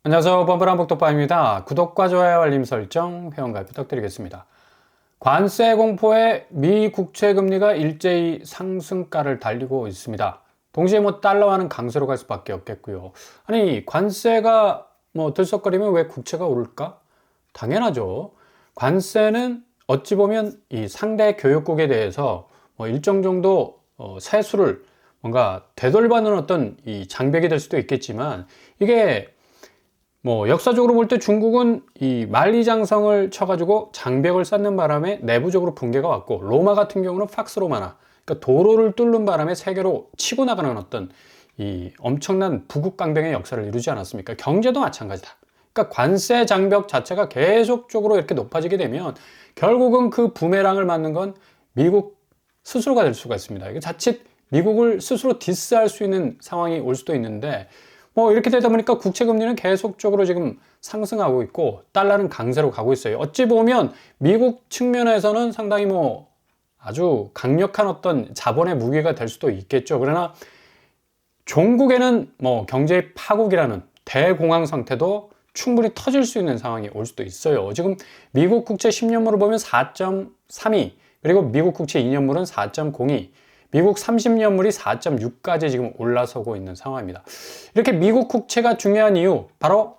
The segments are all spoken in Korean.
안녕하세요. 범블한 복덕바입니다. 구독과 좋아요, 알림 설정, 회원가입 부탁드리겠습니다. 관세 공포에 미 국채 금리가 일제히 상승가를 달리고 있습니다. 동시에 달러화는 강세로 갈 수밖에 없겠고요. 아니, 관세가 들썩거리면 왜 국채가 오를까? 당연하죠. 관세는 어찌 보면 이 상대 교역국에 대해서 일정 정도 세수를 뭔가 되돌려받는 어떤 이 장벽이 될 수도 있겠지만, 이게 역사적으로 볼 때 중국은 이 만리장성을 쳐가지고 장벽을 쌓는 바람에 내부적으로 붕괴가 왔고, 로마 같은 경우는 팍스 로마나, 그러니까 도로를 뚫는 바람에 세계로 치고 나가는 어떤 이 엄청난 부국강병의 역사를 이루지 않았습니까? 경제도 마찬가지다. 그러니까 관세 장벽 자체가 계속적으로 이렇게 높아지게 되면 결국은 그 부메랑을 맞는 건 미국 스스로가 될 수가 있습니다. 이게 자칫 미국을 스스로 디스할 수 있는 상황이 올 수도 있는데, 이렇게 되다 보니까 국채 금리는 계속적으로 지금 상승하고 있고, 달러는 강세로 가고 있어요. 어찌 보면 미국 측면에서는 상당히 아주 강력한 어떤 자본의 무기가 될 수도 있겠죠. 그러나 종국에는 경제 파국이라는 대공황 상태도 충분히 터질 수 있는 상황이 올 수도 있어요. 지금 미국 국채 10년물을 보면 4.32, 그리고 미국 국채 2년물은 4.02, 미국 30년물이 4.6까지 지금 올라서고 있는 상황입니다. 이렇게 미국 국채가 중요한 이유, 바로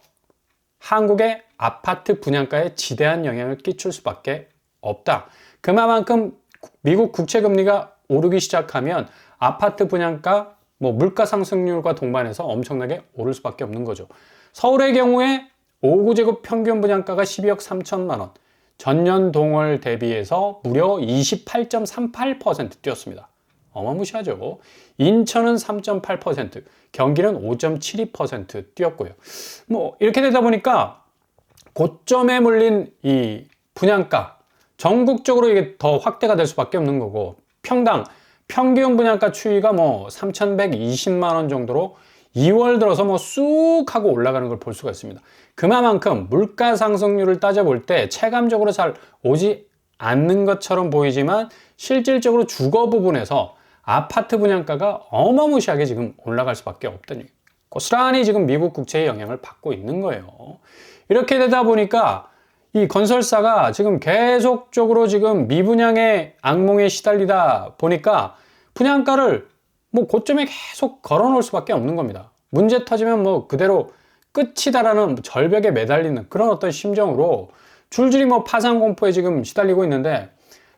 한국의 아파트 분양가에 지대한 영향을 끼칠 수밖에 없다. 그만큼 미국 국채 금리가 오르기 시작하면 아파트 분양가, 물가 상승률과 동반해서 엄청나게 오를 수밖에 없는 거죠. 서울의 경우에 5구제곱 평균 분양가가 12억 3천만 원, 전년 동월 대비해서 무려 28.38% 뛰었습니다. 어마무시하죠. 인천은 3.8%, 경기는 5.72% 뛰었고요. 이렇게 되다 보니까 고점에 물린 이 분양가, 전국적으로 이게 더 확대가 될 수밖에 없는 거고, 평당 평균 분양가 추이가 3,120만 원 정도로 2월 들어서 쑥 하고 올라가는 걸 볼 수가 있습니다. 그만큼 물가 상승률을 따져볼 때 체감적으로 잘 오지 않는 것처럼 보이지만, 실질적으로 주거 부분에서 아파트 분양가가 어마무시하게 지금 올라갈 수밖에 없다니, 고스란히 지금 미국 국채의 영향을 받고 있는 거예요. 이렇게 되다 보니까 이 건설사가 지금 계속적으로 지금 미분양의 악몽에 시달리다 보니까 분양가를 고점에 계속 걸어 놓을 수밖에 없는 겁니다. 문제 터지면 그대로 끝이다라는 절벽에 매달리는 그런 어떤 심정으로 줄줄이 파산 공포에 지금 시달리고 있는데,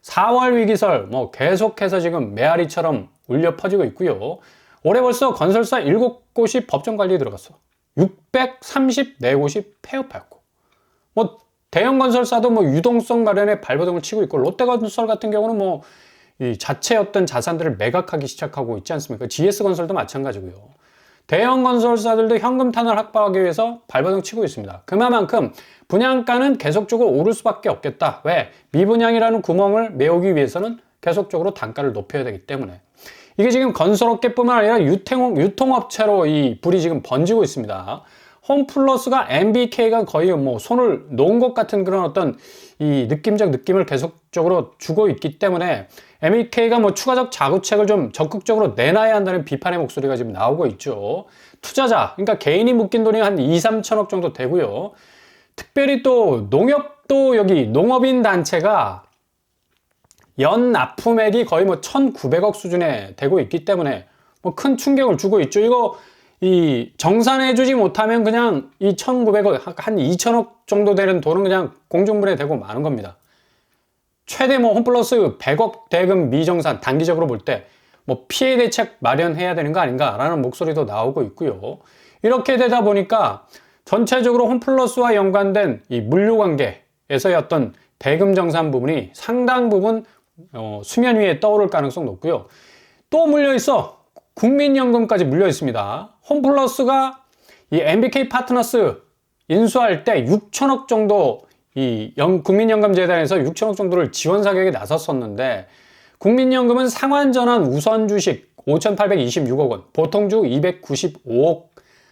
4월 위기설 계속해서 지금 메아리처럼 울려 퍼지고 있고요. 올해 벌써 건설사 7곳이 법정 관리에 들어갔어. 634곳이 폐업하였고, 대형 건설사도 유동성 마련에 발버둥을 치고 있고, 롯데건설 같은 경우는 이 자체 어떤 자산들을 매각하기 시작하고 있지 않습니까? GS건설도 마찬가지고요. 대형 건설사들도 현금 탄을 확보하기 위해서 발버둥 치고 있습니다. 그만큼 분양가는 계속적으로 오를 수밖에 없겠다. 왜? 미분양이라는 구멍을 메우기 위해서는 계속적으로 단가를 높여야 되기 때문에. 이게 지금 건설업계뿐만 아니라 유통업체로 이 불이 지금 번지고 있습니다. 홈플러스가 MBK가 거의 손을 놓은 것 같은 그런 어떤 이 느낌적 느낌을 계속적으로 주고 있기 때문에, MBK가 추가적 자구책을 좀 적극적으로 내놔야 한다는 비판의 목소리가 지금 나오고 있죠. 투자자, 그러니까 개인이 묶인 돈이 한 2, 3천억 정도 되고요. 특별히 또 농협도, 여기 농업인 단체가 연 납품액이 거의 1,900억 수준에 되고 있기 때문에 큰 충격을 주고 있죠. 이거 이 정산해주지 못하면 그냥 이 1,900억, 한 2천억 정도 되는 돈은 그냥 공중분해 되고 마는 겁니다. 최대 홈플러스 100억 대금 미정산, 단기적으로 볼 때 피해 대책 마련해야 되는 거 아닌가라는 목소리도 나오고 있고요. 이렇게 되다 보니까 전체적으로 홈플러스와 연관된 이 물류관계에서의 어떤 대금 정산 부분이 상당 부분 수면 위에 떠오를 가능성 높고요. 또 물려 있어. 국민연금까지 물려 있습니다. 홈플러스가 이 MBK 파트너스 인수할 때 6천억 정도 이 국민연금재단에서 6천억 정도를 지원 사격에 나섰었는데, 국민연금은 상환전환 우선 주식 5,826억 원, 보통주 295억,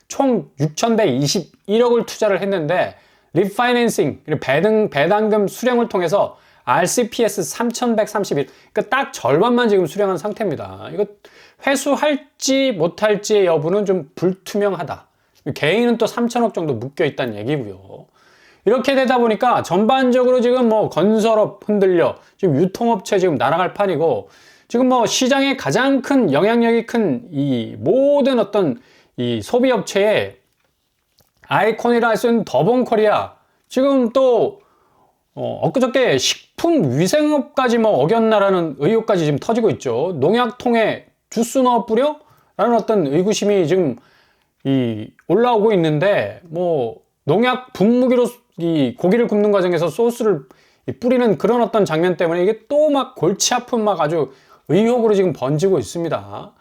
총 6,121억을 투자를 했는데, 리파이낸싱, 배당금 수령을 통해서 RCPS 3,131, 그러니까 딱 절반만 지금 수령한 상태입니다. 이거 회수할지 못할지의 여부는 좀 불투명하다. 개인은 또 3천억 정도 묶여 있다는 얘기고요. 이렇게 되다 보니까 전반적으로 지금 뭐 건설업 흔들려, 지금 유통업체 지금 날아갈 판이고, 지금 뭐 시장에 가장 큰 영향력이 큰 이 모든 어떤 이 소비업체의 아이콘이라 할 수 있는 더본코리아, 지금 또 엊그저께 식품위생업까지 뭐 어겼나라는 의혹까지 지금 터지고 있죠. 농약통에 주스 넣어 뿌려? 라는 어떤 의구심이 지금 올라오고 있는데, 뭐 농약 분무기로 이 고기를 굽는 과정에서 소스를 뿌리는 그런 어떤 장면 때문에 이게 또 막 골치 아픈 막 아주 의혹으로 지금 번지고 있습니다.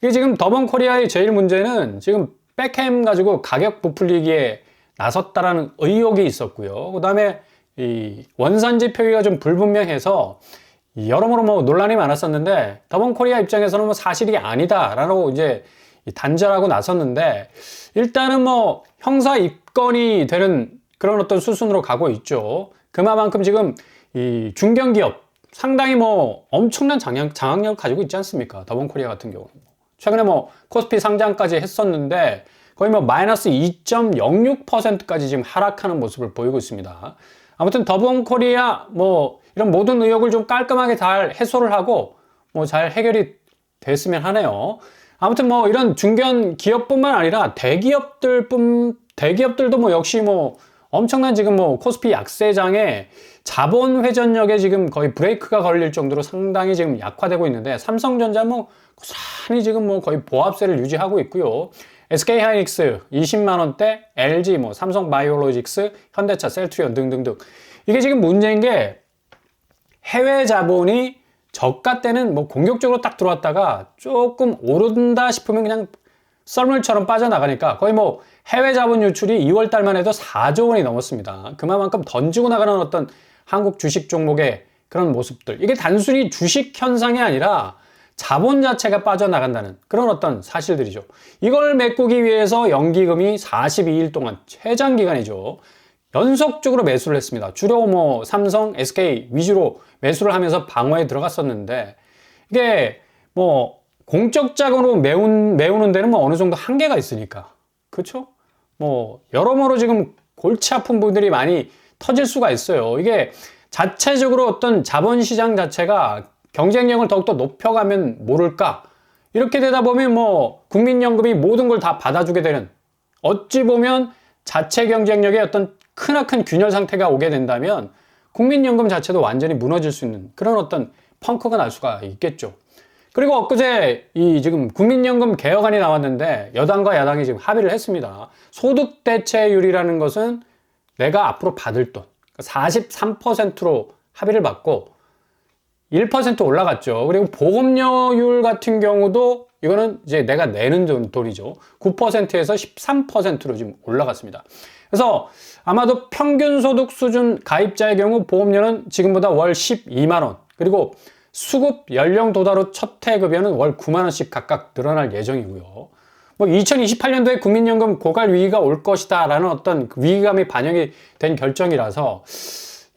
이게 지금 더본코리아의 제일 문제는 지금 백햄 가지고 가격 부풀리기에 나섰다라는 의혹이 있었고요. 그 다음에 이 원산지 표기가 좀 불분명해서 여러모로 뭐 논란이 많았었는데, 더본코리아 입장에서는 뭐 사실이 아니다라고 이제 단절하고 나섰는데, 일단은 뭐 형사 입건이 되는 그런 어떤 수순으로 가고 있죠. 그만큼 지금 이 중견기업 상당히 뭐 엄청난 장악력을 가지고 있지 않습니까? 더본코리아 같은 경우는 최근에 뭐 코스피 상장까지 했었는데 거의 뭐 마이너스 2.06%까지 지금 하락하는 모습을 보이고 있습니다. 아무튼 더본코리아 뭐 이런 모든 의혹을 좀 깔끔하게 잘 해소를 하고 뭐 잘 해결이 됐으면 하네요. 아무튼 뭐 이런 중견 기업뿐만 아니라 대기업들도 뭐 역시 뭐 엄청난 지금 뭐 코스피 약세장에 자본 회전력에 지금 거의 브레이크가 걸릴 정도로 상당히 지금 약화되고 있는데, 삼성전자 뭐 고스란히 지금 뭐 거의 보합세를 유지하고 있고요. SK하이닉스 20만 원대, LG 뭐 삼성바이오로직스, 현대차, 셀트리온 등등등. 이게 지금 문제인 게 해외 자본이 저가 때는 뭐 공격적으로 딱 들어왔다가 조금 오른다 싶으면 그냥 썰물처럼 빠져나가니까 거의 뭐 해외 자본 유출이 2월 달만 해도 4조 원이 넘었습니다. 그만큼 던지고 나가는 어떤 한국 주식 종목의 그런 모습들. 이게 단순히 주식 현상이 아니라 자본 자체가 빠져나간다는 그런 어떤 사실들이죠. 이걸 메꾸기 위해서 연기금이 42일 동안 최장 기간이죠. 연속적으로 매수를 했습니다. 주로 뭐 삼성, SK 위주로 매수를 하면서 방어에 들어갔었는데, 이게 뭐 공적 자금으로 메우는 데는 뭐 어느 정도 한계가 있으니까. 그렇죠? 뭐 여러모로 지금 골치 아픈 부분들이 많이 터질 수가 있어요. 이게 자체적으로 어떤 자본시장 자체가 경쟁력을 더욱더 높여가면 모를까? 이렇게 되다 보면 뭐 국민연금이 모든 걸 다 받아주게 되는, 어찌 보면 자체 경쟁력의 어떤 크나큰 균열 상태가 오게 된다면 국민연금 자체도 완전히 무너질 수 있는 그런 어떤 펑크가 날 수가 있겠죠. 그리고 엊그제 지금 국민연금 개혁안이 나왔는데 여당과 야당이 지금 합의를 했습니다. 소득 대체율이라는 것은 내가 앞으로 받을 돈 43%로 합의를 받고 1% 올라갔죠. 그리고 보험료율 같은 경우도 이거는 이제 내가 내는 돈이죠. 9%에서 13%로 지금 올라갔습니다. 그래서 아마도 평균 소득 수준 가입자의 경우 보험료는 지금보다 월 12만 원, 그리고 수급 연령 도달 후 첫 해급여는 월 9만 원씩 각각 늘어날 예정이고요. 뭐 2028년도에 국민연금 고갈 위기가 올 것이다 라는 어떤 위기감이 반영이 된 결정이라서,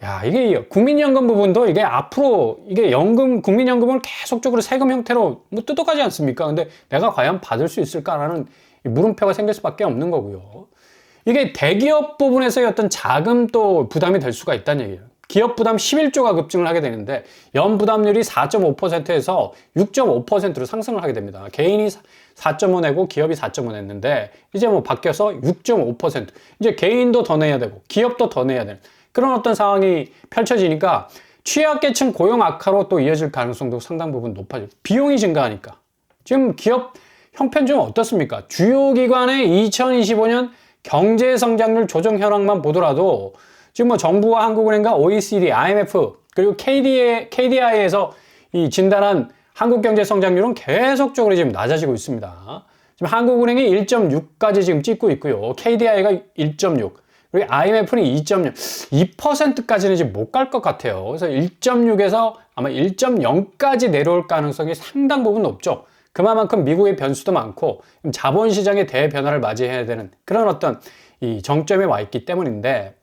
야, 이게 국민연금 부분도 이게 앞으로 이게 국민연금을 계속적으로 세금 형태로 뭐 뜯어가지 않습니까? 근데 내가 과연 받을 수 있을까라는 물음표가 생길 수밖에 없는 거고요. 이게 대기업 부분에서의 어떤 자금 또 부담이 될 수가 있다는 얘기예요. 기업 부담 11조가 급증을 하게 되는데 연 부담률이 4.5%에서 6.5%로 상승을 하게 됩니다. 개인이 4.5 내고 기업이 4.5 냈는데 이제 뭐 바뀌어서 6.5%. 이제 개인도 더 내야 되고 기업도 더 내야 되는 그런 어떤 상황이 펼쳐지니까 취약계층 고용 악화로 또 이어질 가능성도 상당 부분 높아지고, 비용이 증가하니까. 지금 기업 형편 좀 어떻습니까? 주요 기관의 2025년 경제 성장률 조정 현황만 보더라도 지금 뭐 정부와 한국은행과 OECD, IMF 그리고 KDI에서 이 진단한 한국 경제 성장률은 계속적으로 지금 낮아지고 있습니다. 지금 한국은행이 1.6까지 지금 찍고 있고요. KDI가 1.6, 그리고 IMF는 2.0, 2%까지는 지금 못 갈 것 같아요. 그래서 1.6에서 아마 1.0까지 내려올 가능성이 상당 부분 높죠. 그만큼 미국의 변수도 많고 자본시장의 대변화를 맞이해야 되는 그런 어떤 이 정점에 와 있기 때문인데,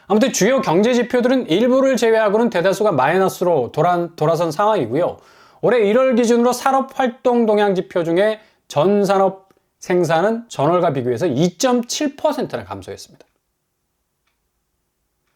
아무튼 주요 경제 지표들은 일부를 제외하고는 대다수가 마이너스로 돌아선 상황이고요. 올해 1월 기준으로 산업활동 동향 지표 중에 전산업 생산은 전월과 비교해서 2.7%나 감소했습니다.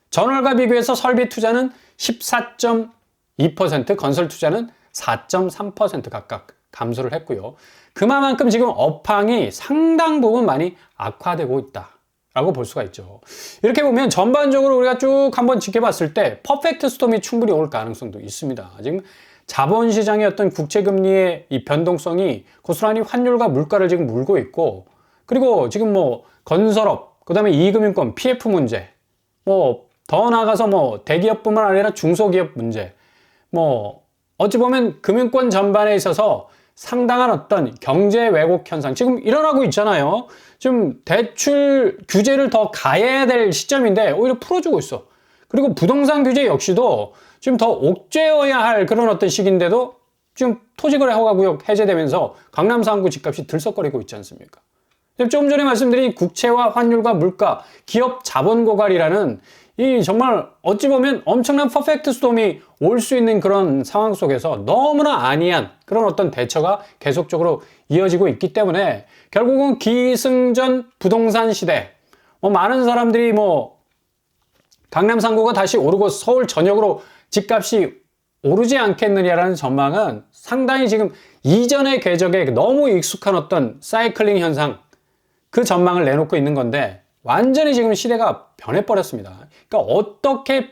전월과 비교해서 설비 투자는 14.2%, 건설 투자는 4.3% 각각 감소를 했고요. 그만큼 지금 업황이 상당 부분 많이 악화되고 있다라고 볼 수가 있죠. 이렇게 보면 전반적으로 우리가 쭉 한번 지켜봤을 때 퍼펙트 스톰이 충분히 올 가능성도 있습니다. 지금 자본시장의 어떤 국채금리의 이 변동성이 고스란히 환율과 물가를 지금 물고 있고, 그리고 지금 뭐 건설업, 그 다음에 이금융권, PF 문제, 뭐 더 나아가서 뭐 대기업뿐만 아니라 중소기업 문제, 뭐 어찌 보면 금융권 전반에 있어서 상당한 어떤 경제 왜곡 현상 지금 일어나고 있잖아요. 지금 대출 규제를 더 가해야 될 시점인데 오히려 풀어주고 있어. 그리고 부동산 규제 역시도 지금 더 옥죄어야 할 그런 어떤 시기인데도 지금 토지거래 허가구역 해제되면서 강남 3구 집값이 들썩거리고 있지 않습니까? 조금 전에 말씀드린 국채와 환율과 물가, 기업 자본 고갈이라는 이 정말 어찌 보면 엄청난 퍼펙트 스톰이 올 수 있는 그런 상황 속에서 너무나 안이한 그런 어떤 대처가 계속적으로 이어지고 있기 때문에 결국은 기승전 부동산 시대, 많은 사람들이 강남 3구가 다시 오르고 서울 전역으로 집값이 오르지 않겠느냐라는 전망은 상당히 지금 이전의 궤적에 너무 익숙한 어떤 사이클링 현상, 그 전망을 내놓고 있는 건데 완전히 지금 시대가 변해버렸습니다. 그러니까 어떻게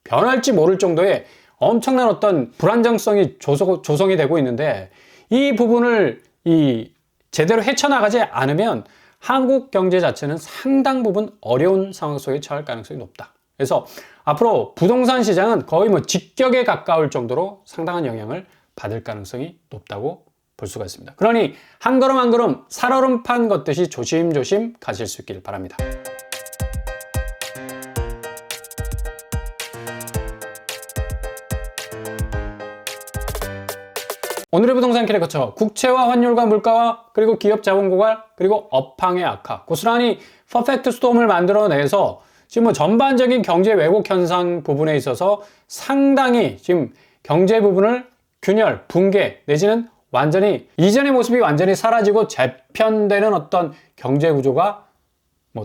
변할지 모를 정도의 엄청난 어떤 불안정성이 조성이 되고 있는데, 이 부분을 제대로 헤쳐나가지 않으면 한국 경제 자체는 상당 부분 어려운 상황 속에 처할 가능성이 높다. 그래서 앞으로 부동산 시장은 거의 직격에 가까울 정도로 상당한 영향을 받을 가능성이 높다고 볼 수가 있습니다. 그러니 한 걸음 한 걸음 살얼음판 걷듯이 조심조심 가실 수 있기를 바랍니다. 오늘의 부동산 길에 거쳐 국채와 환율과 물가와 그리고 기업 자본 고갈 그리고 업황의 악화, 고스란히 퍼펙트 스톰을 만들어내서 지금 전반적인 경제 왜곡 현상 부분에 있어서 상당히 지금 경제 부분을 균열, 붕괴 내지는 완전히 이전의 모습이 완전히 사라지고 재편되는 어떤 경제 구조가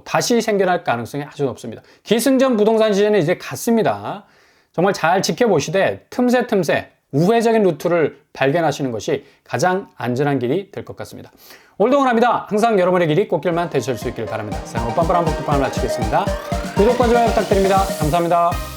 다시 생겨날 가능성이 아주 높습니다. 기승전 부동산 시즌은 이제 갔습니다. 정말 잘 지켜보시되 틈새 우회적인 루트를 발견하시는 것이 가장 안전한 길이 될 것 같습니다. 오늘도 응원합니다. 항상 여러분의 길이 꽃길만 되실 수 있기를 바랍니다. 자, 오빠빠랑 복두빵을 마치겠습니다. 구독과 좋아요 부탁드립니다. 감사합니다.